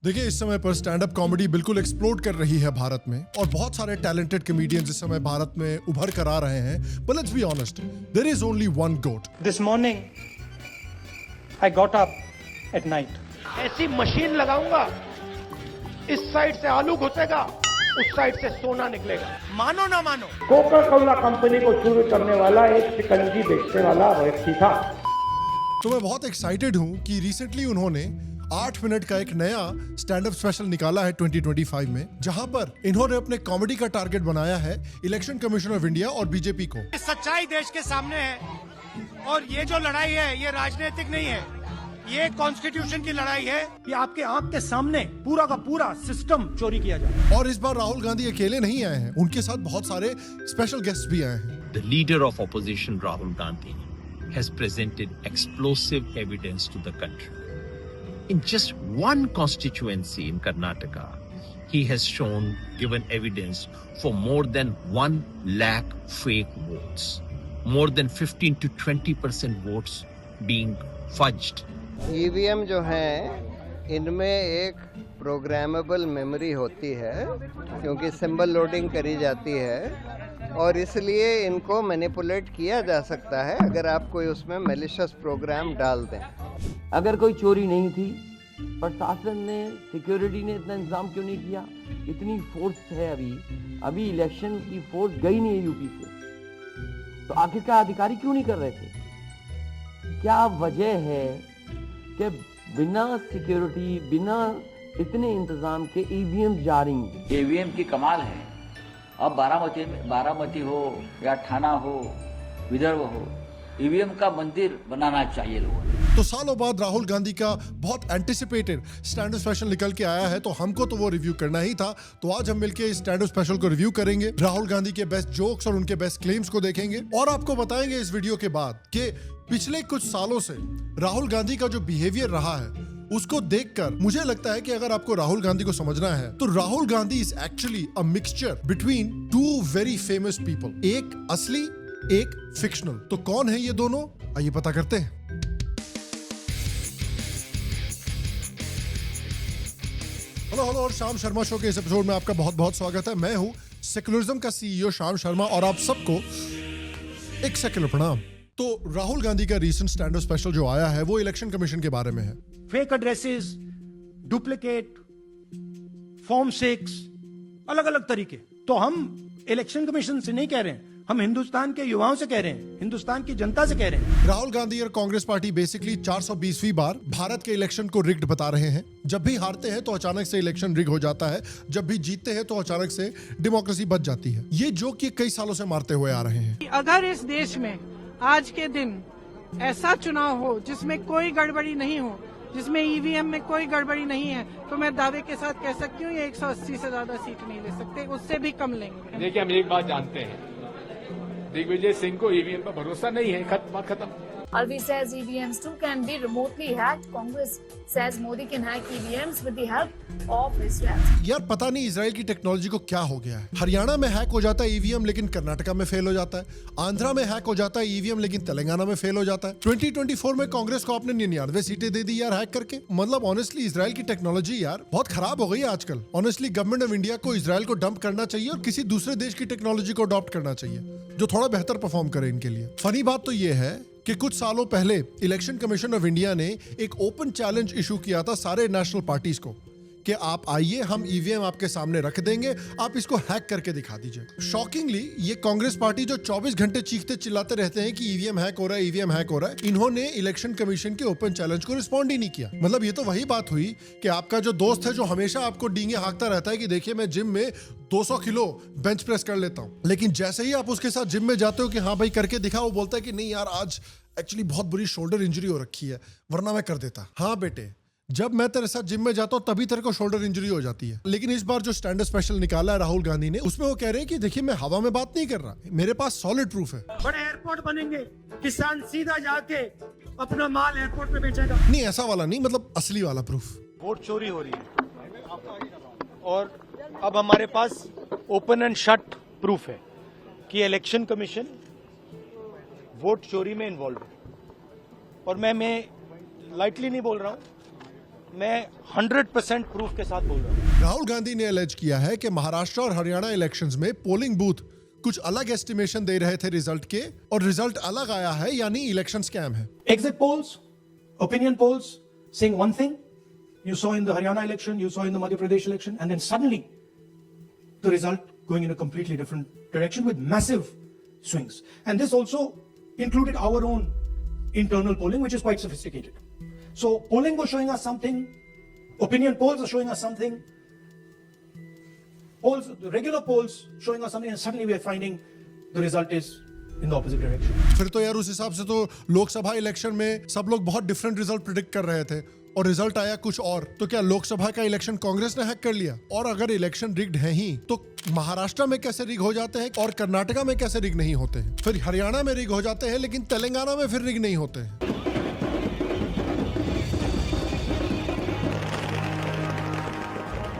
देखिए इस समय पर स्टैंड अप कॉमेडी बिल्कुल एक्सप्लोड कर रही है भारत में और बहुत सारे टैलेंटेड कॉमेडियंस इस समय भारत में उभर कर आ रहे हैं. But let's be honest, there is only one goat. This morning, I got up at night. ऐसी मशीन लगाऊंगा, इस साइड से आलू घुसेगा, उस साइड से सोना निकलेगा. मानो ना मानो, कोका कोला कंपनी को शुरू करने वाला एक शिकंजी बेचने वाला व्यक्ति था. तो मैं बहुत एक्साइटेड हूं कि रिसेंटली उन्होंने 8 मिनट का एक नया स्टैंड अप स्पेशल निकाला है 2025 में, जहां पर इन्होंने अपने कॉमेडी का टारगेट बनाया है इलेक्शन कमीशन ऑफ इंडिया और बीजेपी को. सच्चाई देश के सामने है और ये जो लड़ाई है ये राजनीतिक नहीं है, ये कॉन्स्टिट्यूशन की लड़ाई है. ये आपके आंख के सामने पूरा का पूरा सिस्टम चोरी किया जाए. और इस बार राहुल गांधी अकेले नहीं आए हैं, उनके साथ बहुत सारे स्पेशल गेस्ट भी आए हैं. The leader of opposition, Rahul Gandhi, has presented explosive evidence to the country. In just one constituency in Karnataka, he has given evidence for more than 1 lakh fake votes. More than 15 to 20% votes being fudged. EVM जो हैं इनमें एक programmable memory होती है क्योंकि symbol loading करी जाती है और इसलिए इनको मैनिपुलेट किया जा सकता है अगर आप कोई उसमें मैलिशियस प्रोग्राम डाल दें. अगर कोई चोरी नहीं थी, प्रशासन ने, सिक्योरिटी ने इतना इंतजाम क्यों नहीं किया? इतनी फोर्स है अभी इलेक्शन की फोर्स गई नहीं है यूपी से, तो आखिरकार अधिकारी क्यों नहीं कर रहे थे? क्या वजह है कि बिना सिक्योरिटी, बिना इतने इंतजाम के ईवीएम जा रही हैं? ईवीएम की कमाल है. अब बारामती हो या ठाना हो, विदर्भ हो, ईवीएम का मंदिर बनाना चाहिए लोगों ने. तो सालों बाद राहुल गांधी का बहुत एंटिसिपेटेड स्टैंड अप स्पेशल निकल के आया है, तो हमको तो वो रिव्यू करना ही था. तो आज हम मिलके इस स्टैंड अप स्पेशल को रिव्यू करेंगे, राहुल गांधी के बेस्ट जोक्स और उनके बेस्ट क्लेम्स को देखेंगे और आपको बताएंगे इस वीडियो के बाद कि पिछले कुछ सालों से राहुल गांधी का जो बिहेवियर रहा है उसको देखकर मुझे लगता है कि अगर आपको राहुल गांधी को समझना है तो Rahul Gandhi is actually a mixture between 2 very famous people. एक असली, एक फिक्शनल. तो कौन है ये दोनों, आइए पता करते हैं. हेलो और शाम शर्मा शो के इस एपिसोड में आपका बहुत बहुत स्वागत है. मैं हूं सेक्युलरिज्म का सीईओ शाम शर्मा और आप सबको एक सेक्युलर प्रणाम. तो राहुल गांधी का रीसेंट स्टैंड अप स्पेशल जो आया है वो इलेक्शन कमीशन के बारे में है. फेक एड्रेसेस, डुप्लीकेट, फॉर्म 6, अलग अलग तरीके. तो हम इलेक्शन कमीशन से नहीं कह रहे हैं, हम हिंदुस्तान के युवाओं से कह रहे हैं, हिंदुस्तान की जनता से कह रहे हैं. राहुल गांधी और कांग्रेस पार्टी बेसिकली 420वीं बार भारत के इलेक्शन को रिग्ड बता रहे हैं. जब भी हारते हैं तो अचानक से इलेक्शन रिग हो जाता है, जब भी जीतते हैं तो अचानक से डेमोक्रेसी बच जाती है. ये जोक ये कई सालों से मारते हुए आ रहे हैं. अगर इस देश में आज के दिन ऐसा चुनाव हो जिसमें कोई गड़बड़ी नहीं हो, जिसमें ईवीएम में कोई गड़बड़ी नहीं है, तो मैं दावे के साथ कह सकती हूँ ये 180 से ज्यादा सीट नहीं ले सकते, उससे भी कम लेंगे. देखिए हम एक बात जानते हैं, दिग्विजय सिंह को ईवीएम पर भरोसा नहीं है. खत्म. Alvi says EVMs too can be remotely hacked. Congress says Modi can hack EVMs with the help of Israel. यार पता नहीं इजराइल की टेक्नोलॉजी को क्या हो गया है. हरियाणा में हैक हो जाता है ईवीएम लेकिन कर्नाटका में फेल हो जाता है. आंध्रा में हैक हो जाता है ईवीएम लेकिन तेलंगाना में फेल हो जाता है. 2024 में कांग्रेस को आपने 99 सीटें दे दी यार हैक करके. मतलब ऑनेस्टली इजराइल की टेक्नोलॉजी यार बहुत खराब हो गई है आजकल. ऑनेस्टली गवर्नमेंट ऑफ इंडिया को इजराइल को डंप करना चाहिए और किसी दूसरे देश की टेक्नोलॉजी को अडॉप्ट करना चाहिए जो थोड़ा बेहतर परफॉर्म करे इनके लिए. फनी बात तो ये है कि कुछ सालों पहले इलेक्शन कमीशन ऑफ इंडिया ने एक ओपन चैलेंज इशू किया था सारे नेशनल पार्टीज को कि आप आइए, हम ईवीएम आपके सामने रख देंगे, आप इसको हैक करके दिखा दीजिए. शॉकिंगली ये कांग्रेस पार्टी जो 24 घंटे चीखते चिल्लाते रहते हैं कि ईवीएम हैक हो रहा है, ईवीएम हैक हो रहा है, इन्होंने इलेक्शन कमीशन के ओपन चैलेंज को रिस्पॉन्ड ही नहीं किया. मतलब ये तो वही बात हुई कि आपका जो दोस्त है जो हमेशा आपको डींगे हाँकता रहता है कि देखिए मैं जिम में 200 किलो बेंच प्रेस कर लेता हूँ, लेकिन जैसे ही आप उसके साथ जिम में जाते हो कि हाँ भाई करके दिखा, वो बोलता है कि नहीं यार आज एक्चुअली बहुत बुरी शोल्डर इंजरी हो रखी है वरना मैं कर देता. हाँ बेटे, जब मैं तेरे साथ जिम में जाता हूँ तभी तेरे को शोल्डर इंजरी हो जाती है. लेकिन इस बार जो स्टैंड अप स्पेशल निकाला है राहुल गांधी ने, उसमें वो कह रहे हैं कि देखिए मैं हवा में बात नहीं कर रहा, मेरे पास सॉलिड प्रूफ है. बड़े एयरपोर्ट बनेंगे, किसान सीधा जाके अपना माल एयरपोर्ट में बेचेगा. नहीं ऐसा वाला नहीं, मतलब असली वाला प्रूफ. वोट चोरी हो रही है और अब हमारे पास ओपन एंड शट प्रूफ है कि इलेक्शन कमीशन वोट चोरी में इन्वॉल्व है. और मैं लाइटली नहीं बोल रहा हूं, मैं 100% प्रूफ के साथ बोल रहा हूँ। राहुल गांधी ने एलेज किया है कि महाराष्ट्र और हरियाणा इलेक्शंस में पोलिंग बूथ कुछ अलग एस्टिमेशन दे रहे थे रिजल्ट के और रिजल्ट अलग आया है, यानी इलेक्शन स्कैम है। Exit polls, opinion polls saying one thing, you saw in the Haryana election, you saw in the Madhya Pradesh election, and then suddenly the result going in a completely different direction with massive swings. And this also included our own internal polling, which is quite sophisticated. So polling was showing us something, opinion polls are showing us something, polls, the regular polls showing us something, and suddenly we are finding the result is in the opposite direction. फिर तो यार उस हिसाब से तो Lok Sabha election में सब लोग बहुत डिफरेंट रिजल्ट प्रिडिक्ट कर रहे थे और रिजल्ट आया कुछ और। तो क्या लोकसभा का इलेक्शन कांग्रेस ने हैक कर लिया? और अगर इलेक्शन रिग्ड है ही तो महाराष्ट्र में कैसे रिग हो जाते हैं और कर्नाटका में कैसे रिग नहीं होते हैं? फिर हरियाणा में रिग हो जाते हैं लेकिन तेलंगाना में फिर रिग नहीं होते हैं।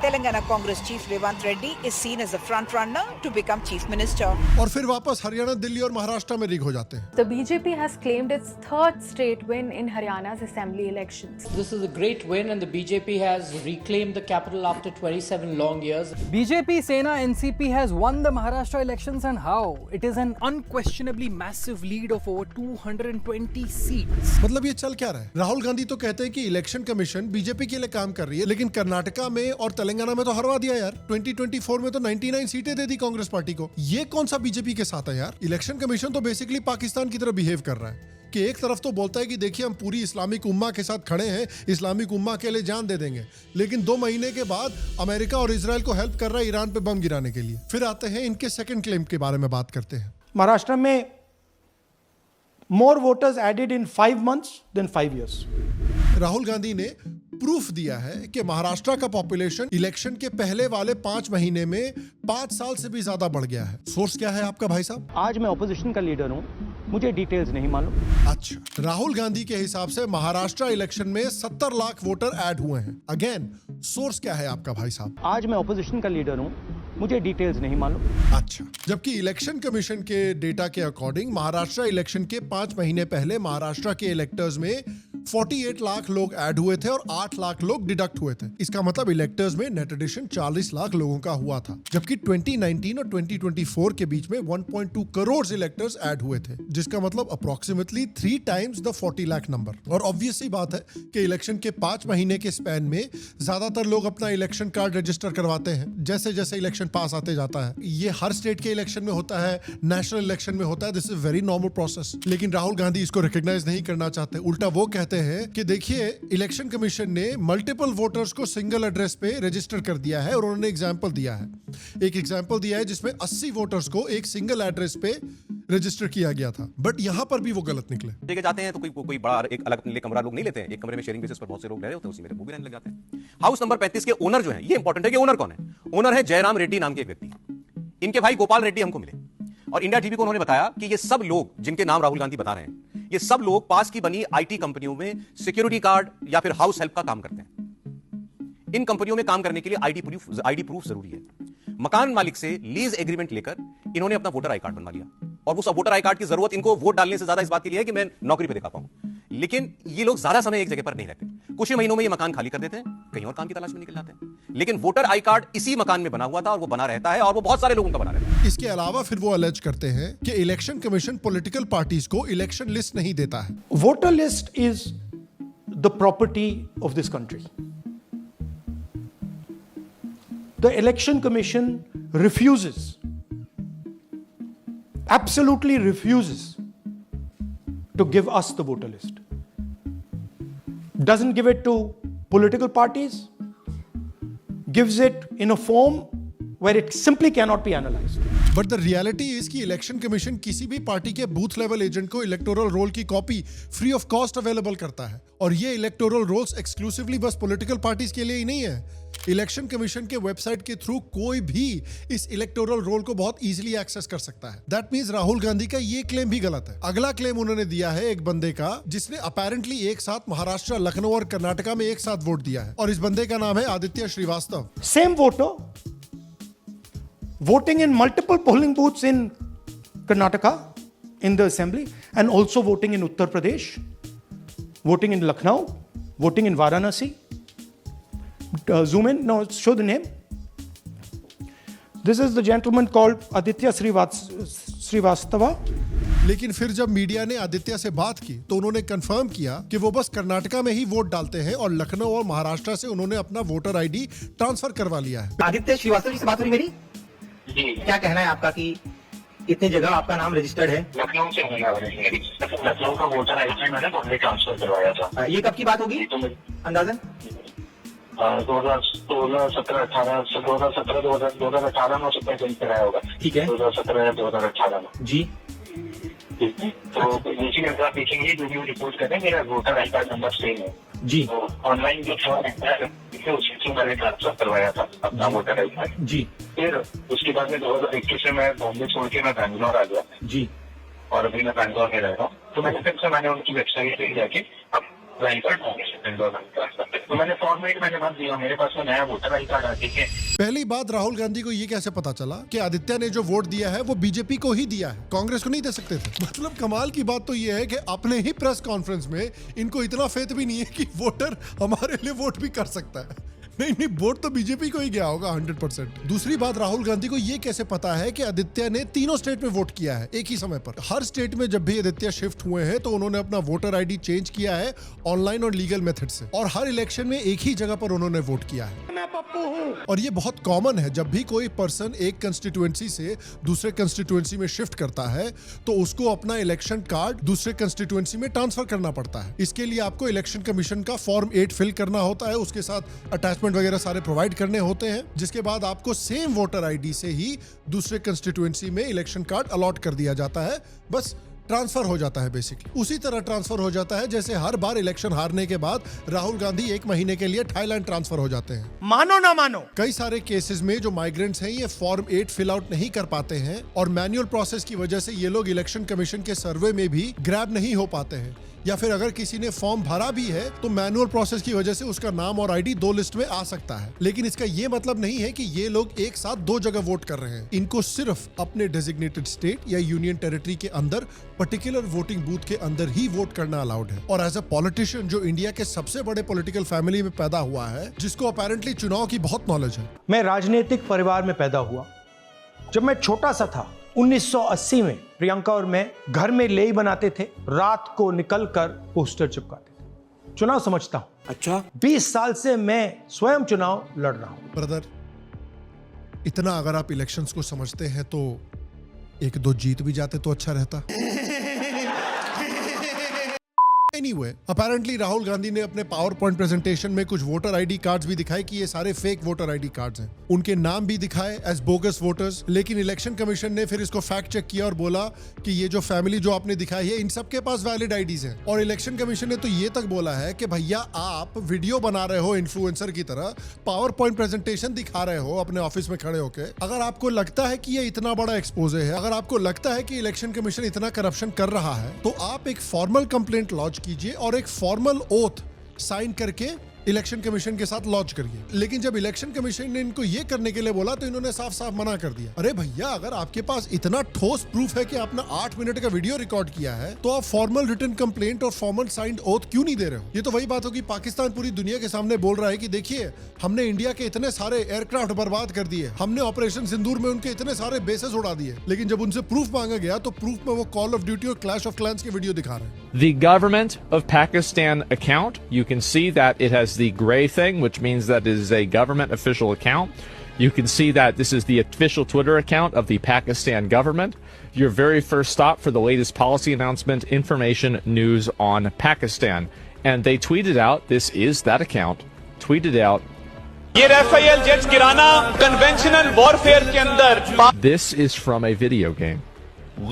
Telangana Congress Chief Revant Reddy is seen as a front runner to become Chief Minister. और फिर वापस हरियाणा, दिल्ली और महाराष्ट्र में रिग हो जाते हैं। The BJP has claimed its third state win in Haryana's assembly elections. This is a great win and the BJP has reclaimed the capital after 27 long years. BJP Sena NCP has won the Maharashtra elections, and how? It is an unquestionably massive lead of over 220 seats. मतलब ये चल क्या रहा है? राहुल गांधी तो कहते हैं कि इलेक्शन कमीशन बीजेपी के लिए काम कर रही है, लेकिन कर्नाटका में और तेलंगाना में तो हरवा दिया यार। 2024 में तो 99 सीटें दे दी कांग्रेस पार्टी को। ये कौन सा बीजेपी के साथ है यार? इलेक्शन कमीशन तो बेसिकली पाकिस्तान की तरह बिहेव कर रहा है कि एक तरफ तो बोलता है कि देखिए हम पूरी इस्लामिक उम्मा के साथ खड़े हैं, इस्लामिक उम्मा के लिए जान दे देंगे, लेकिन 2 महीने के बाद अमेरिका और इजराइल को हेल्प कर रहा है ईरान पे बम गिराने के लिए। फिर आते हैं इनके सेकंड क्लेम के बारे में बात करते हैं। महाराष्ट्र में more voters added in 5 months than 5 years. Rahul Gandhi ने प्रूफ दिया है कि महाराष्ट्र का पॉपुलेशन इलेक्शन के पहले वाले 5 महीने में 5 साल से भी ज्यादा बढ़ गया है। सोर्स क्या है आपका भाई साहब? आज मैं ऑपोजिशन का लीडर हूं, मुझे डिटेल्स नहीं मालूम। अच्छा, राहुल गांधी के हिसाब से महाराष्ट्र इलेक्शन में 70 लाख वोटर ऐड हुए हैं। अगेन, सोर्स क्या है आपका भाई साहब? आज मैं ऑपोजिशन का लीडर हूं, मुझे डिटेल्स नहीं मालूम। अच्छा, जबकि इलेक्शन कमीशन के डेटा के अकॉर्डिंग महाराष्ट्र इलेक्शन के 5 महीने पहले महाराष्ट्र के इलेक्टर्स में 48 लाख लोग ऐड हुए थे और 8 लाख लोग डिडक्ट हुए थे। इसका मतलब इलेक्टर्स में नेट एडिशन 40 लाख लोगों का हुआ था, जबकि 2019 और 2024 के बीच में 1.2 करोड़ इलेक्टर्स ऐड हुए थे, जिसका मतलब approximately 3 times the 40 lakh number. और ऑब्वियस सी बात है कि इलेक्शन के 5 महीने के स्पैन में ज्यादातर लोग अपना इलेक्शन कार्ड रजिस्टर करवाते हैं जैसे जैसे इलेक्शन पास आते जाता है। ये हर स्टेट के इलेक्शन में होता है, नेशनल इलेक्शन में होता है। This is very normal process. लेकिन राहुल गांधी इसको रिकॉग्नाइज नहीं करना चाहते। उल्टा वो कहते हैं कि देखिए, इलेक्शन कमीशन ने मल्टीपल वोटर्स को सिंगल एड्रेस पे रजिस्टर कर दिया है और उन्होंने एग्जांपल दिया है। एक एग्जांपल दिया है जिसमें 80 वोटर्स को एक सिंगल एड्रेस पे रजिस्टर किया गया था, बट यहां पर भी वो गलत निकले। लेके जाते हैं तो कोई बड़ा एक अलग कमरा लोग नहीं लेते हैं, एक कमरे में शेयरिंग बेसिस पर बहुत से लोग रह रहे होते हैं, उसी में वो भी रहने लग जाते हैं। हाउस नंबर 35 के ओनर जो है, ये इंपॉर्टेंट है कि ओनर कौन है। ओनर है जयराम रेड्डी नाम के एक व्यक्ति। इनके भाई गोपाल रेड्डी हमको मिले और इंडिया टीवी को उन्होंने बताया कि ये सब लोग जिनके नाम राहुल गांधी बता रहे हैं, ये सब लोग पास की बनी आईटी कंपनियों में सिक्योरिटी गार्ड या फिर हाउस हेल्प का काम करते हैं। इन कंपनियों में काम करने के लिए आईडी प्रूफ जरूरी है। मकान मालिक से लीज एग्रीमेंट लेकर इन्होंने अपना वोटर आई कार्ड बनवा लिया और उस वोटर आई कार्ड की जरूरत इनको वोट डालने से ज्यादा इस बात के लिए है कि मैं नौकरी पे दिखा पाऊं। लेकिन ये लोग ज्यादा समय एक जगह पर नहीं रहते, कुछ ही महीनों में ये मकान खाली कर देते हैं, कहीं और काम की तलाश में निकल जाते हैं। लेकिन वोटर आई कार्ड इसी मकान में बना हुआ था और वो बना रहता है और वो बहुत सारे लोगों का बना रहता है। इसके अलावा फिर वो अलेज करते हैं कि इलेक्शन कमीशन पॉलिटिकल पार्टीज को इलेक्शन लिस्ट नहीं देता है। Voter list is the property of this country. The election commission refuses, absolutely refuses to give us the voter list. Doesn't give it to political parties, gives it in a form where it simply cannot be analyzed. But the reality is कि election commission किसी भी party के booth level agent को electoral roll की copy free of cost available करता है, और ये इलेक्टोरल रोल्स एक्सक्लूसिवली बस पॉलिटिकल पार्टीज के लिए ही नहीं है। इलेक्शन कमीशन के वेबसाइट के थ्रू कोई भी इस इलेक्टोरल रोल को बहुत इजीली एक्सेस कर सकता है। दैट मींस राहुल गांधी का ये क्लेम भी गलत है। अगला क्लेम उन्होंने दिया है एक बंदे का जिसने अपेरेंटली एक साथ महाराष्ट्र, लखनऊ और कर्नाटका में एक साथ वोट दिया है, और इस बंदे का नाम है Aditya Srivastava. Same voter voting in multiple polling booths in Karnataka in the assembly, and also voting in Uttar Pradesh, voting in Lucknow, voting in Varanasi, zoom in. No, show the name. This is the gentleman called Aditya Srivastava. लेकिन फिर जब media ने आदित्य से बात की तो उन्होंने confirm किया कि वो बस कर्नाटका में ही वोट डालते हैं और लखनऊ और महाराष्ट्र से उन्होंने अपना वोटर आईडी ट्रांसफर करवा लिया है। आदित्य श्रीवास्तव जी से बात हो रही मेरी? जी। क्या कहना है आपका कि इतनी जगह आपका नाम रजिस्टर्ड है? लखनऊ से लखनऊ का वोटर आईडी मैंने बॉम्बे ट्रांसफर करवाया था। ये कब की बात होगी अंदाजन? 2017 में उससे पहले कराया होगा। ठीक है, 2017 या 2018 में। जी ठीक है, तो नीचे अगर आप देखेंगे जो भी रिपोर्ट कर रहे हैं, मेरा voter I card number same है जी। तो ऑनलाइन जो फॉर्म है उसी से मैंने ट्रांसफर करवाया था अपना वोटर आई कार्ड जी। फिर उसके बाद में 2021 में मैं बॉम्बे छोड़ के मैं बैंगलोर आ गया जी, और अभी मैं बैंगलोर में रह रहा हूँ। तो मैंने फिर से मैंने उनकी वेबसाइट पे जाके आई कार्ड तो मैंने फॉर्मेट मैंने भर दिया, मेरे पास में नया वोटर आई कार्ड आ गया। पहली बात, राहुल गांधी को ये कैसे पता चला कि आदित्य ने जो वोट दिया है वो बीजेपी को ही दिया है, कांग्रेस को नहीं दे सकते थे? मतलब कमाल की बात तो ये है कि अपने ही प्रेस कॉन्फ्रेंस में इनको इतना फेथ भी नहीं है कि वोटर हमारे लिए वोट भी कर सकता है। नहीं, वोट तो बीजेपी को ही गया होगा 100%। दूसरी बात, राहुल गांधी को ये कैसे पता है कि आदित्य ने तीनों स्टेट में वोट किया है एक ही समय पर? हर स्टेट में जब भी आदित्य शिफ्ट हुए हैं तो उन्होंने अपना वोटर आईडी चेंज किया है ऑनलाइन और लीगल मेथड से, और हर इलेक्शन में एक ही जगह पर उन्होंने वोट किया है। और ये बहुत कॉमन है, जब भी कोई पर्सन एक कंस्टिट्यूएंसी से दूसरे कंस्टिट्यूएंसी में शिफ्ट करता है तो उसको अपना इलेक्शन कार्ड दूसरे कंस्टिट्यूएंसी में ट्रांसफर करना पड़ता है। इसके लिए आपको इलेक्शन कमीशन का फॉर्म 8 फिल करना होता है, उसके साथ अटैचमेंट वगैरह सारे प्रोवाइड करने होते हैं, जिसके बाद आपको सेम वोटर आईडी से ही दूसरे कंस्टिट्यूएंसी में इलेक्शन कार्ड अलॉट कर दिया जाता है। बस ट्रांसफर हो जाता है, बेसिकली उसी तरह ट्रांसफर हो जाता है जैसे हर बार इलेक्शन हारने के बाद राहुल गांधी 1 महीने के लिए थाईलैंड ट्रांसफर हो जाते हैं। मानो ना मानो, कई सारे केसेस में जो माइग्रेंट्स हैं ये फॉर्म 8 फिल आउट नहीं कर पाते हैं और मैनुअल प्रोसेस की वजह से ये लोग इलेक्शन कमीशन के सर्वे में भी ग्रैब नहीं हो पाते हैं, या फिर अगर किसी ने फॉर्म भरा भी है तो मैनुअल प्रोसेस की वजह से उसका नाम और आईडी 2 लिस्ट में आ सकता है। लेकिन इसका ये मतलब नहीं है कि ये लोग एक साथ 2 जगह वोट कर रहे हैं। इनको सिर्फ अपने डेजिग्नेटेड स्टेट या यूनियन टेरिटरी के अंदर पर्टिकुलर वोटिंग बूथ के अंदर ही वोट करना अलाउड है। और एज अ पॉलिटिशियन जो इंडिया के सबसे बड़े पॉलिटिकल फैमिली में पैदा हुआ है, जिसको अपेरेंटली चुनाव की बहुत नॉलेज है, मैं राजनीतिक परिवार में पैदा हुआ। जब मैं छोटा सा था 1980 में प्रियंका और मैं घर में लेई बनाते थे, रात को निकलकर पोस्टर चिपकाते थे। चुनाव समझता हूं। अच्छा, 20 साल से मैं स्वयं चुनाव लड़ रहा हूं। ब्रदर, इतना अगर आप इलेक्शंस को समझते हैं तो 1-2 जीत भी जाते तो अच्छा रहता। Anyway, apparently राहुल गांधी ने अपने पावर पॉइंट प्रेजेंटेशन में कुछ वोटर आईडी कार्ड्स भी दिखाए कि ये सारे फेक वोटर आईडी कार्ड्स हैं। उनके नाम भी दिखाए एज बोगस वोटर्स, लेकिन इलेक्शन कमीशन ने फिर इसको फैक्ट चेक किया और बोला कि ये जो फैमिली जो आपने दिखाई है इन सबके पास वैलिड आईडीज हैं। और इलेक्शन कमीशन ने तो ये तक बोला है कि भैया आप वीडियो बना रहे हो इन्फ्लुएंसर की तरह, पावर पॉइंट प्रेजेंटेशन दिखा रहे हो अपने ऑफिस में खड़े होकर, अगर आपको लगता है कि ये इतना बड़ा एक्सपोजे है, अगर आपको लगता है कि इलेक्शन कमीशन इतना करप्शन कर रहा है, तो आप एक फॉर्मल कंप्लेंट लॉन्च कीजिए और एक फॉर्मल ओथ साइन करके इलेक्शन कमीशन के साथ लॉन्च करिए। लेकिन जब इलेक्शन कमीशन ने इनको ये करने के लिए बोला तो इन्होंने साफ साफ मना कर दिया। अरे भैया, अगर आपके पास इतना ठोस प्रूफ है कि आपने 8 मिनट का वीडियो रिकॉर्ड किया है तो आप फॉर्मल रिटन कंप्लेंट और फॉर्मल साइंड ओथ क्यों नहीं दे रहे हो? ये तो वही बात होगी, पाकिस्तान पूरी दुनिया के सामने बोल रहा है कि देखिए हमने इंडिया के इतने सारे एयरक्राफ्ट बर्बाद कर दिए, हमने ऑपरेशन सिंदूर में उनके इतने सारे बेसेस उड़ा दिए, लेकिन जब उनसे प्रूफ मांगा गया तो प्रूफ में वो कॉल ऑफ ड्यूटी और क्लैश ऑफ क्लैंस के वीडियो दिखा रहे हैं। The government of Pakistan account, you can see that it has the gray thing, which means that it is a government official account. You can see that this is the official Twitter account of the Pakistan government. Your very first stop for the latest policy announcement, information, news on Pakistan. And they tweeted out, this is that account, tweeted out, this is from a video game.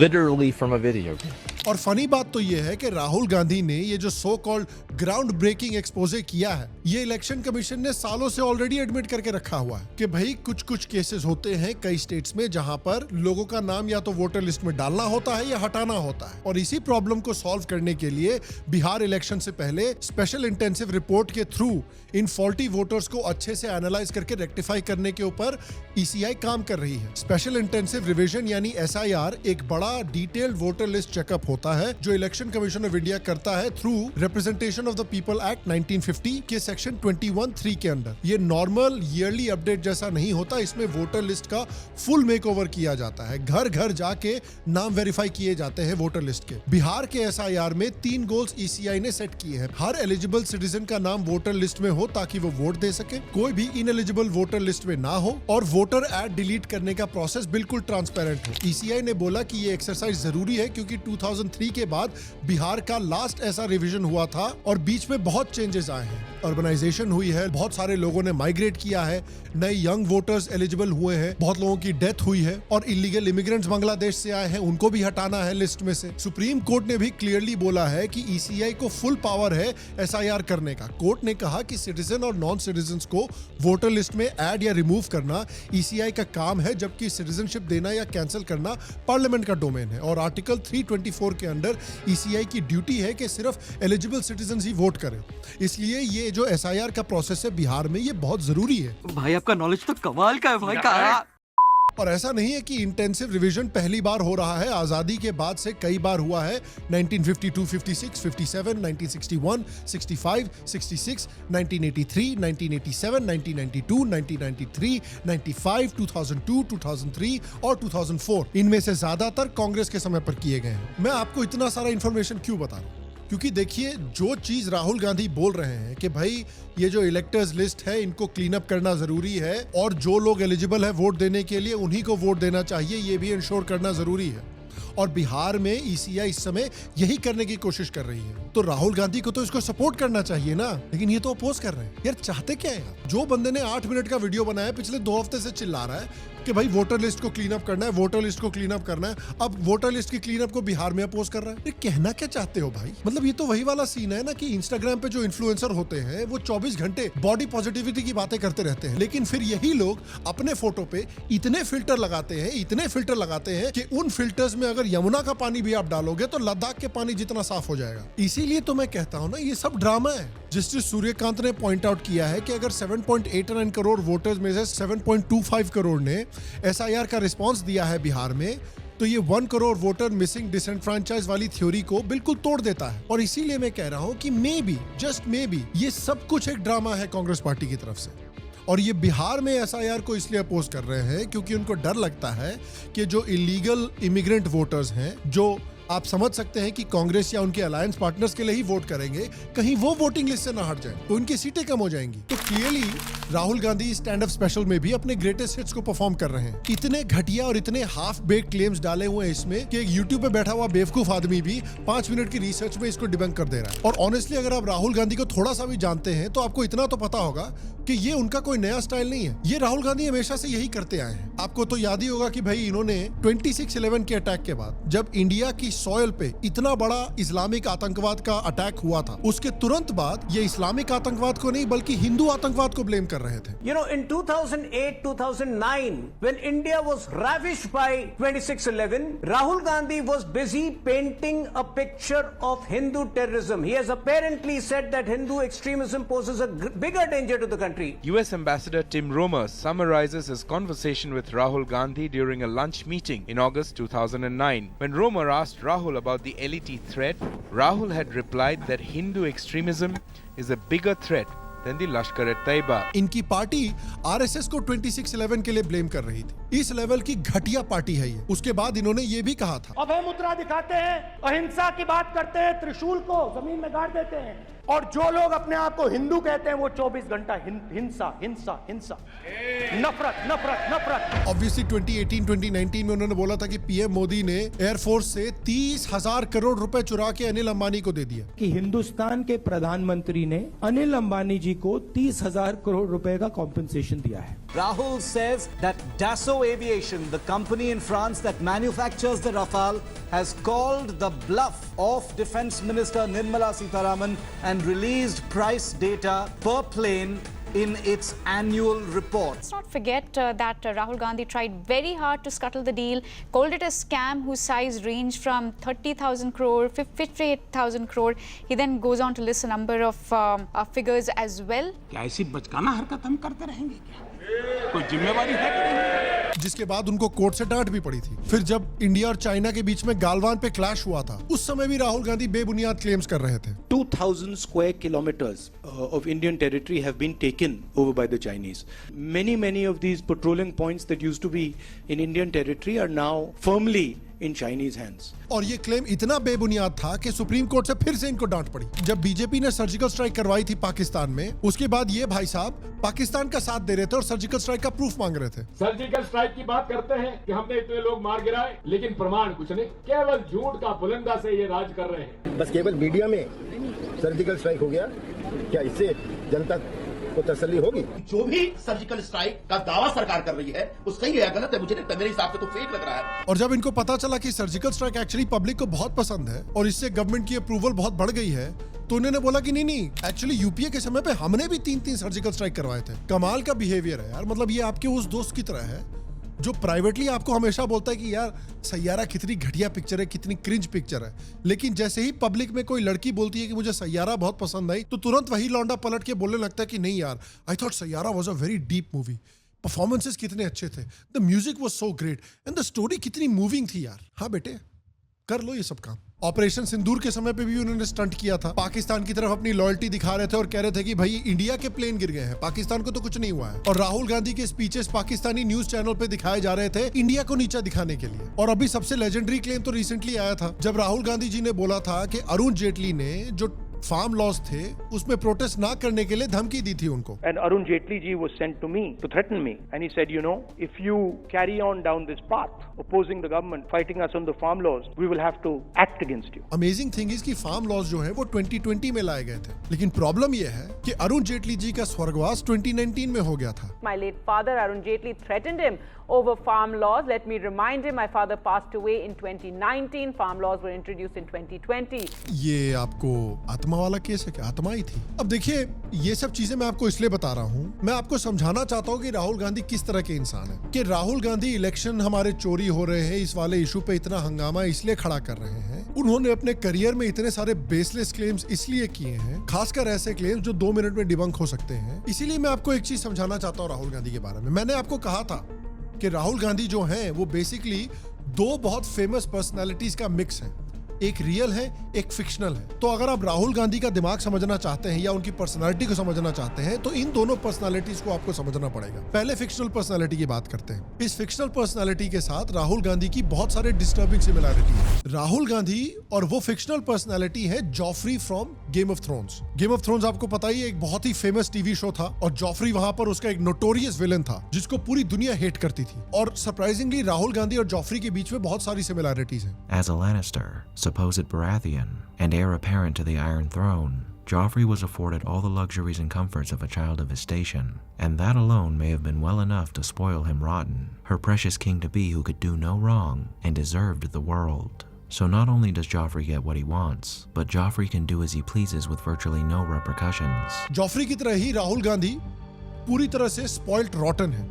Literally from a video game. और funny बात तो ये है कि राहुल गांधी ने ये जो so called ground breaking expose किया है, ये इलेक्शन कमीशन ने सालों से ऑलरेडी एडमिट करके रखा हुआ है कि भाई कुछ केसेस होते हैं कई स्टेट्स में जहां पर लोगों का नाम या तो वोटर लिस्ट में डालना होता है या हटाना होता है। और इसी प्रॉब्लम को सॉल्व करने के लिए बिहार इलेक्शन से पहले स्पेशल इंटेंसिव रिपोर्ट के थ्रू इन फॉल्टी वोटर्स को अच्छे से एनालाइज करके रेक्टिफाई करने के ऊपर ECI काम कर रही है। स्पेशल इंटेंसिव रिवीजन यानी SIR एक बड़ा डिटेल्ड वोटर लिस्ट चेकअप होता है जो इलेक्शन कमीशन ऑफ इंडिया करता है through representation of the people act 1950 के सेक्शन 21(3) के अंडर। ये नॉर्मल ईयरली अपडेट जैसा नहीं होता, इसमें वोटर लिस्ट का फुल मेकओवर किया जाता है, घर घर जाके नाम वेरीफाई किए जाते हैं वोटर लिस्ट के। बिहार के एसआईआर में 3 गोल्स ईसीआई ने सेट किए हैं। हर एलिजिबल सिटीजन का नाम वोटर लिस्ट में हो ताकि वो वोट दे सके, कोई भी इनएलिजिबल वोटर लिस्ट में ना हो, और वोटर ऐड डिलीट करने का प्रोसेस बिल्कुल ट्रांसपेरेंट हो। ईसीआई ने बोला कि ये एक्सरसाइज जरूरी है क्योंकि 2003 के बाद बिहार का लास्ट ऐसा रिवीजन हुआ था और बीच में बहुत चेंजेस आए हैं। अर्बनाइजेशन हुई है, बहुत सारे लोगों ने माइग्रेट किया है, नए यंग वोटर्स एलिजिबल हुए हैं, बहुत लोगों की डेथ हुई है, और इलीगल इमिग्रेंट्स बांग्लादेश से आए हैं, उनको भी हटाना है लिस्ट में से। सुप्रीम कोर्ट ने भी क्लियरली बोला है कि ईसीआई को फुल पावर है एसआईआर करने का। कोर्ट ने कहा कि सिटीजन और नॉन सिटीजन को वोटर लिस्ट में ऐड या रिमूव करना ईसीआई का काम है, जबकि सिटीजनशिप देना या कैंसिल करना पार्लियामेंट का डोमेन है। और आर्टिकल 324 के अंडर ईसीआई की ड्यूटी है कि सिर्फ एलिजिबल सिटीजन ही वोट करें। इसलिए ये जो एसआईआर का प्रोसेस है बिहार में, ये बहुत जरूरी है। भाई आपका नॉलेज तो कमाल का है भाई का। और ऐसा नहीं है कि इंटेंसिव रिवीजन पहली बार हो रहा है, आजादी के बाद से कई बार हुआ है। 1952, 56, 57, 1961, 65, 66, 1983, 1987, 1992, 1993, 95, 2002, 2003 और 2004। इनमें से ज्यादातर कांग्रेस के समय पर किए गए हैं। मैं आपको इतना सारा इंफॉर्मेशन क्यों बता रहा हूं? क्योंकि देखिए, जो चीज राहुल गांधी बोल रहे हैं कि भाई ये जो इलेक्टर्स लिस्ट है इनको क्लीन अप करना जरूरी है और जो लोग एलिजिबल है वोट देने के लिए उन्हीं को वोट देना चाहिए, ये भी इंश्योर करना जरूरी है। और बिहार में ईसीआई इस समय यही करने की कोशिश कर रही है, तो राहुल गांधी को तो इसको सपोर्ट करना चाहिए ना, लेकिन ये तो अपोज कर रहे हैं। यार चाहते क्या है? जो बंदे ने 8 मिनट का वीडियो बनाया पिछले 2 हफ्ते से चिल्ला रहा है कि भाई वोटर लिस्ट को क्लीन अप करना है, वोटर लिस्ट को क्लीन अप करना है, अब वोटर लिस्ट की क्लीन अप को बिहार में अपोज कर रहा है। ये कहना क्या चाहते हो भाई? मतलब ये तो वही वाला सीन है ना कि इंस्टाग्राम पे जो इन्फ्लुएंसर होते हैं वो 24 घंटे बॉडी पॉजिटिविटी की बातें करते रहते हैं, लेकिन फिर यही लोग अपने फोटो पे इतने फिल्टर लगाते हैं कि उन फिल्टर्स में अगर यमुना का पानी भी आप डालोगे तो लद्दाख के पानी जितना साफ हो जाएगा। इसीलिए तो मैं कहता हूं ना, ये सब ड्रामा है। जस्टिस सूर्यकांत ने पॉइंट आउट किया है कि अगर 7.89 करोड़ वोटर्स में से 7.25 करोड़ ने एसआईआर का रिस्पांस दिया है बिहार में, तो ये 1 करोड़ वोटर मिसिंग डिसएनफ्रेंचाइज वाली थ्योरी को बिल्कुल तोड़ देता है। और इसीलिए मैं कह रहा हूं कि may be, just may be, ये सब कुछ एक ड्रामा है कांग्रेस पार्टी की तरफ से। और ये बिहार में एसआईआर को इसलिए अपोज कर रहे हैं क्योंकि उनको डर लगता है कि जो इलीगल इमिग्रेंट वोटर्स हैं, जो आप समझ सकते हैं कि कांग्रेस या उनके अलायंस पार्टनर्स के लिए ही वोट करेंगे, कहीं वो वोटिंग लिस्ट से ना हट जाए तो उनकी सीटें कम हो जाएंगी। तो clearly Rahul Gandhi stand up special में भी अपने ग्रेटेस्ट हिट्स को परफॉर्म कर रहे हैं। इतने घटिया और इतने हाफ बेक क्लेम्स डाले हुए हैं इसमें कि एक यूट्यूब पे बैठा हुआ बेवकूफ आदमी भी 5 मिनट की रिसर्च में इसको डिबंक कर दे रहा है। और ऑनेस्टली अगर आप राहुल गांधी को थोड़ा सा भी जानते हैं तो आपको इतना तो पता होगा कि ये उनका कोई नया स्टाइल नहीं है। ये राहुल गांधी हमेशा से यही करते आए हैं। आपको तो याद ही होगा कि भाई इन्होंने 26/11 के अटैक के बाद, जब इंडिया की सॉइल पे इतना बड़ा इस्लामिक आतंकवाद का अटैक हुआ था, उसके तुरंत बाद ये इस्लामिक आतंकवाद को नहीं बल्कि हिंदू आतंकवाद को ब्लेम कर रहे थे। You know, in 2008-2009, when India was ravished by 26/11, Rahul Gandhi was busy painting a picture of Hindu terrorism. He has apparently said that Hindu extremism poses a bigger danger to the country. US Ambassador Tim Romer summarizes his conversation with Rahul Gandhi during a lunch meeting in August 2009. When Romer asked Rahul about the LET threat, Rahul had replied that Hindu extremism is a bigger threat than the Lashkar-e-Taiba. इनकी party RSS को 26/11 के लिए blame कर रही थी। इस level की घटिया पार्टी है ये। उसके बाद इन्होंने ये भी कहा था, अभय मुद्रा दिखाते हैं, अहिंसा की बात करते हैं, त्रिशूल को जमीन में गाड़ देते हैं, और जो लोग अपने आप को हिंदू कहते हैं वो 24 घंटा हिंसा हिंसा हिंसा, नफरत नफरत नफरत। ऑब्वियसली 2018-2019 में उन्होंने बोला था कि पीएम मोदी ने एयरफोर्स से 30,000 करोड़ रुपए चुरा के अनिल अंबानी को दे दिया। कि हिंदुस्तान के प्रधानमंत्री ने अनिल अंबानी जी को 30,000 करोड़ रुपए का कॉम्पेंसेशन दिया है। Rahul says that Dassault Aviation, the company in France that manufactures the Rafale, has called the bluff of Defense Minister Nirmala Sitharaman and released price data per plane in its annual report. Let's not forget that Rahul Gandhi tried very hard to scuttle the deal, called it a scam whose size ranged from 30,000 crore, 58,000 crore. He then goes on to list a number of figures as well. क्या ऐसी बचकाना हरकत हम करते रहेंगे क्या? कोई जिम्मेवारी है? जिसके बाद उनको कोर्ट से डांट भी पड़ी थी। फिर जब इंडिया और चाइना के बीच में गालवान पे क्लैश हुआ था, उस समय भी राहुल गांधी बेबुनियाद क्लेम्स कर रहे थे। 2000 square kilometers of Indian territory have been taken over by the Chinese. Many of these patrolling points that used to be in Indian territory are now firmly in Chinese hands. और ये claim इतना बेबुनियाद था कि supreme court से फिर से इनको डांट पड़ी। जब बीजेपी ने सर्जिकल स्ट्राइक करवाई थी पाकिस्तान में, उसके बाद ये भाई साहब पाकिस्तान का साथ दे रहे थे और सर्जिकल स्ट्राइक का प्रूफ मांग रहे थे। सर्जिकल स्ट्राइक की बात करते हैं कि हमने इतने लोग मार गिराए, लेकिन प्रमाण कुछ नहीं, केवल झूठ का बुलंदा से ये राज कर रहे हैं। बस केवल मीडिया में सर्जिकल स्ट्राइक हो गया, क्या इससे जनता को तसल्ली होगी? जो भी सर्जिकल स्ट्राइक का दावा सरकार कर रही है वो सही है, गलत है, मुझे नहीं, मेरे हिसाब से तो फेक लग रहा है। और जब इनको पता चला कि सर्जिकल स्ट्राइक एक्चुअली पब्लिक को बहुत पसंद है और इससे गवर्नमेंट की अप्रूवल बहुत बढ़ गई है, तो उन्होंने बोला कि नहीं, एक्चुअली यूपीए के समय पे हमने भी 3 सर्जिकल स्ट्राइक करवाए थे। कमाल का बिहेवियर है यार। मतलब ये आपके उस दोस्त की तरह है जो प्राइवेटली आपको हमेशा बोलता है कि यार सैयारा कितनी घटिया पिक्चर है, कितनी क्रिंज पिक्चर है, लेकिन जैसे ही पब्लिक में कोई लड़की बोलती है कि मुझे सैयारा बहुत पसंद आई, तो तुरंत वही लौंडा पलट के बोलने लगता है कि नहीं यार, I thought Saiyaara was a very deep movie, performances कितने अच्छे थे, the music was so great and the story कितनी मूविंग थी यार। हाँ बेटे, कर लो ये सब काम। ऑपरेशन सिंदूर के समय पे भी उन्होंने स्टंट किया था, पाकिस्तान की तरफ अपनी लॉयल्टी दिखा रहे थे और कह रहे थे कि भाई इंडिया के प्लेन गिर गए हैं, पाकिस्तान को तो कुछ नहीं हुआ है। और राहुल गांधी के स्पीचेस पाकिस्तानी न्यूज चैनल पे दिखाए जा रहे थे इंडिया को नीचा दिखाने के लिए। और अभी सबसे लेजेंडरी क्लेम तो रिसेंटली आया था जब राहुल गांधी जी ने बोला था कि अरुण जेटली ने जो फार्म लॉस थे उसमें प्रोटेस्ट ना करने के लिए धमकी दी थी उनको। And Arun Jaitley ji was sent to me to threaten me, and he said, you know, if you carry on down this path, opposing the government, fighting us on the farm laws, we will have to act against you. Amazing thing is कि farm laws जो है वो 2020 में लाए गए थे, लेकिन problem ये है कि अरुण जेटली जी का स्वर्गवास 2019 में हो गया था। My late father Arun Jaitley threatened him over farm laws. Let me remind him, my father passed away in 2019. Farm laws were introduced in 2020. ये आपको आत्मा वाला केस है क्या? आत्मा ही थी। अब देखिए, ये सब चीजें मैं आपको इसलिए बता रहा हूँ, मैं आपको समझाना चाहता हूँ कि राहुल गांधी किस तरह के इंसान है। कि राहुल गांधी इलेक्शन हमारे चोरी हो रहे हैं इस वाले इशू पे इतना हंगामा इसलिए खड़ा कर रहे हैं। उन्होंने अपने करियर में इतने सारे बेसलेस क्लेम्स इसलिए किए हैं, खासकर ऐसे क्लेम्स जो 2 मिनट में डिबंक हो सकते हैं। इसीलिए मैं आपको एक चीज समझाना चाहता हूँ राहुल गांधी के बारे में। मैंने आपको कहा था कि राहुल गांधी जो हैं वो बेसिकली 2 बहुत फेमस पर्सनालिटीज का मिक्स है, एक रियल है, एक फिक्शनल है। तो अगर आप राहुल गांधी का दिमाग समझना चाहते हैं या उनकी पर्सनालिटी को समझना चाहते हैं तो इन दोनों पर्सनालिटीज को आपको समझना पड़ेगा। पहले फिक्शनल पर्सनालिटी की बात करते हैं। इस फिक्शनल पर्सनालिटी के साथ राहुल गांधी की बहुत सारे डिस्टर्बिंग सिमिलैरिटी है। राहुल गांधी और वो फिक्शनल पर्सनालिटी है Geoffrey from game of thrones. Game of thrones आपको पता ही है, एक बहुत ही फेमस टीवी शो था और जॉफ्री वहां पर उसका एक नोटोरियस विलन था जिसको पूरी दुनिया हेट करती थी। और सरप्राइजिंगली राहुल गांधी और जॉफ्री के बीच में बहुत सारी सिमिलैरिटीज हैं। As a Lannister, supposed Baratheon, and heir apparent to the Iron Throne, Joffrey was afforded all the luxuries and comforts of a child of his station, and that alone may have been well enough to spoil him rotten, her precious king-to-be who could do no wrong and deserved the world. So not only does Joffrey get what he wants, but Joffrey can do as he pleases with virtually no repercussions. Geoffrey की तरह ही राहुल गांधी पूरी तरह से spoiled रॉटन है।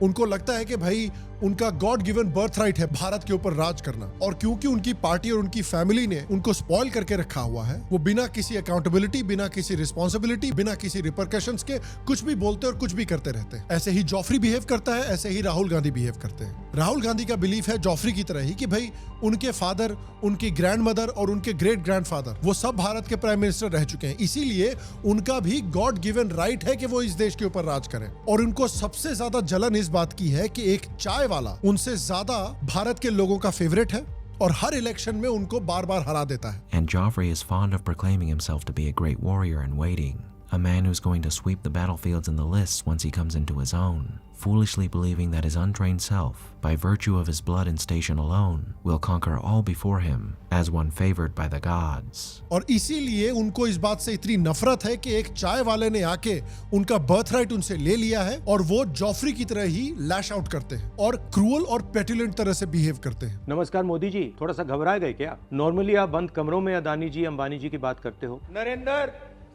उनको लगता है कि भाई उनका गॉड गिवन बर्थ राइट है भारत के ऊपर राज करना, और क्योंकि उनकी पार्टी और उनकी फैमिली ने उनको स्पॉइल करके रखा हुआ है, वो बिना किसी अकाउंटेबिलिटी, बिना किसी रिस्पॉन्सिबिलिटी, बिना किसी रिपरकशंस के कुछ भी बोलते और कुछ भी करते रहते हैं। ऐसे ही जॉफ्री बिहेव करता है, ऐसे ही राहुल गांधी बिहेव करते हैं। राहुल गांधी का बिलीफ है जॉफ्री की तरह ही कि भाई उनके फादर, उनकी ग्रैंड मदर और उनके ग्रेट ग्रैंडफादर वो सब भारत के प्राइम मिनिस्टर रह चुके हैं, इसीलिए उनका भी गॉड गिवन राइट है कि वो इस देश के ऊपर राज करें। और उनको सबसे ज्यादा जलन इस बात की है कि एक चाय वाला उनसे ज्यादा भारत के लोगों का फेवरेट है और हर इलेक्शन में उनको बार-बार हरा देता है। And Joffrey is fond of proclaiming himself to be a great warrior in waiting, a man who's going to sweep the battlefields and the lists once he comes into his own, foolishly believing that his untrained self, by virtue of his blood and station alone, will conquer all before him as one favored by the gods. और इसीलिए उनको इस बात से इतनी नफरत है कि एक चाय वाले ने आके उनका बर्थ राइट उनसे ले लिया है और वो जॉफ्री की तरह ही लैश आउट करते हैं और क्रूअल और पेटुलेंट तरह से बिहेव करते हैं। नमस्कार मोदी जी, थोड़ा सा घबरा गए क्या? नॉर्मली आप बंद कमरों में अदानी जी, अंबानी जी की बात करते हो। नरेंद्र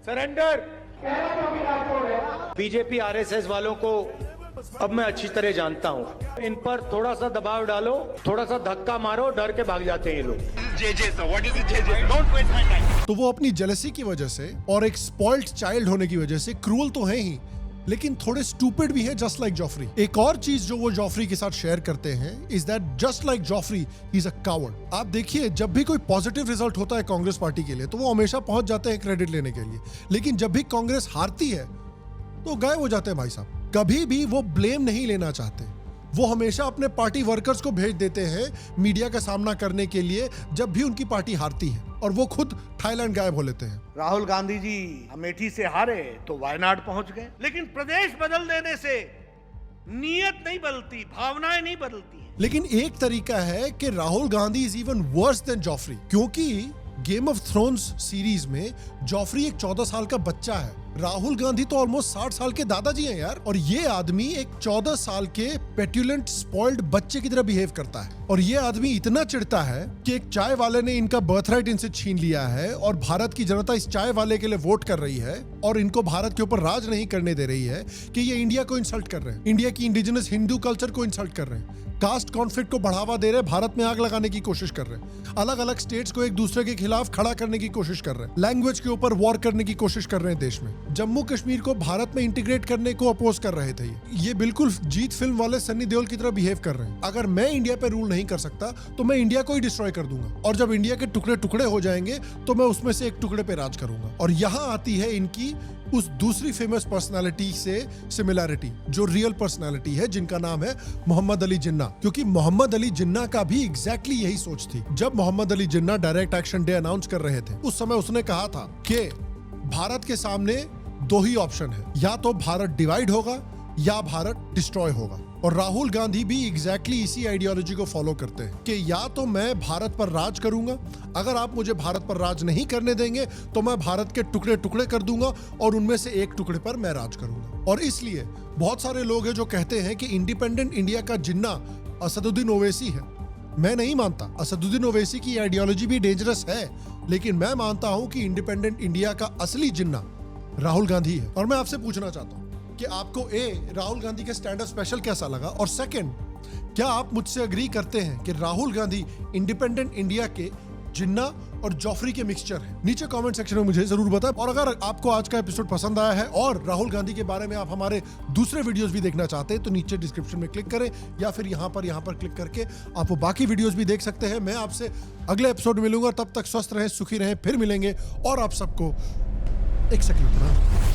सरेंडर। बीजेपी आरएसएस वालों को अब मैं अच्छी तरह जानता हूँ, इन पर थोड़ा सा दबाव डालो, थोड़ा सा धक्का मारो, डर के भाग जाते हैं ये लोग। तो वो अपनी जेलसी की वजह से और एक स्पॉइल्ड चाइल्ड होने की वजह से क्रूअल तो है ही, लेकिन थोड़े स्टूपिड भी है, जस्ट लाइक जॉफरी। एक और चीज जो वो जॉफरी के साथ शेयर करते हैं is that just like Joffrey he is a coward. आप देखिए, जब भी कोई पॉजिटिव रिजल्ट होता है कांग्रेस पार्टी के लिए तो वो हमेशा पहुंच जाते हैं क्रेडिट लेने के लिए, लेकिन जब भी कांग्रेस हारती है तो गायब हो जाते हैं भाई साहब। कभी भी वो ब्लेम नहीं लेना चाहते, वो हमेशा अपने पार्टी वर्कर्स को भेज देते हैं मीडिया का सामना करने के लिए जब भी उनकी पार्टी हारती है, और वो खुद थाईलैंड गायब हो लेते हैं। राहुल गांधी जी अमेठी से हारे तो वायनाड पहुंच गए, लेकिन प्रदेश बदल देने से नीयत नहीं बदलती, भावनाएं नहीं बदलती हैं। लेकिन एक तरीका है कि Rahul Gandhi is even worse than Joffrey, क्योंकि गेम ऑफ थ्रोन्स सीरीज में जॉफरी एक 14 साल का बच्चा है, राहुल गांधी तो ऑलमोस्ट 60 साल के दादाजी हैं यार, और ये आदमी एक 14 साल के पेट्यूलेंट स्पॉइल्ड बच्चे की तरह बिहेव करता है। और ये आदमी इतना चिढ़ता है कि एक चाय वाले ने इनका बर्थराइट इनसे छीन लिया है और भारत की जनता इस चाय वाले के लिए वोट कर रही है और इनको भारत के ऊपर राज नहीं करने दे रही है कि ये इंडिया को इंसल्ट कर रहे हैं, इंडिया की इंडिजिनस हिंदू कल्चर को इंसल्ट कर रहे हैं, कास्ट कॉन्फ्लिक्ट को बढ़ावा दे रहे हैं, भारत में आग लगाने की कोशिश कर रहे हैं, अलग अलग स्टेट्स को एक दूसरे के खिलाफ खड़ा करने की कोशिश कर रहे हैं, लैंग्वेज के ऊपर वॉर करने की कोशिश कर रहे हैं देश में, जम्मू कश्मीर को भारत में इंटीग्रेट करने को अपोज कर रहे थे। ये बिल्कुल जीत फिल्म वाले सन्नी देओल की तरह बिहेव कर रहे हैं। अगर मैं इंडिया पे रूल नहीं कर सकता तो मैं इंडिया को ही डिस्ट्रॉय कर दूंगा, और जब इंडिया के टुकड़े टुकड़े हो जाएंगे तो मैं उसमें से एक टुकड़े पे राज करूंगा। और यहाँ आती है इनकी उस दूसरी फेमस पर्सनालिटी से सिमिलैरिटी, जो रियल पर्सनालिटी है, जिनका नाम है मोहम्मद अली जिन्ना। क्योंकि मोहम्मद अली जिन्ना का भी एग्जैक्टली यही सोच थी। जब Mohammad Ali Jinnah direct action day announce कर रहे थे उस समय उसने कहा था कि भारत के सामने दो ही ऑप्शन है, या तो भारत डिवाइड होगा या भारत डिस्ट्रॉय होगा। और राहुल गांधी भी एग्जैक्टली इसी आइडियोलॉजी को फॉलो करते हैं कि या तो मैं भारत पर राज करूंगा, अगर आप मुझे भारत पर राज नहीं करने देंगे तो मैं भारत के टुकड़े टुकड़े कर दूंगा और उनमें से एक टुकड़े पर मैं राज करूंगा। और इसलिए बहुत सारे लोग हैं जो कहते हैं कि इंडिपेंडेंट इंडिया का जिन्ना असदुद्दीन ओवैसी है। मैं नहीं मानता, असदुद्दीन ओवैसी की आइडियोलॉजी भी डेंजरस है, लेकिन मैं मानता हूं कि इंडिपेंडेंट इंडिया का असली जिन्ना राहुल गांधी है। और मैं आपसे पूछना चाहता हूं कि आपको राहुल गांधी का स्टैंड अप स्पेशल कैसा लगा, और सेकंड, क्या आप मुझसे अग्री करते हैं कि राहुल गांधी इंडिपेंडेंट इंडिया के जिन्ना और जॉफरी के मिक्सचर है? नीचे कमेंट सेक्शन में मुझे जरूर बताएं। और अगर आपको आज का एपिसोड पसंद आया है और राहुल गांधी के बारे में आप हमारे दूसरे वीडियोस भी देखना चाहते हैं तो नीचे डिस्क्रिप्शन में क्लिक करें, या फिर यहाँ पर क्लिक करके आप वो बाकी वीडियोस भी देख सकते हैं। मैं आपसे अगले एपिसोड में मिलूंगा, तब तक स्वस्थ रहें, सुखी रहें, फिर मिलेंगे। और आप सबको एक सेकंड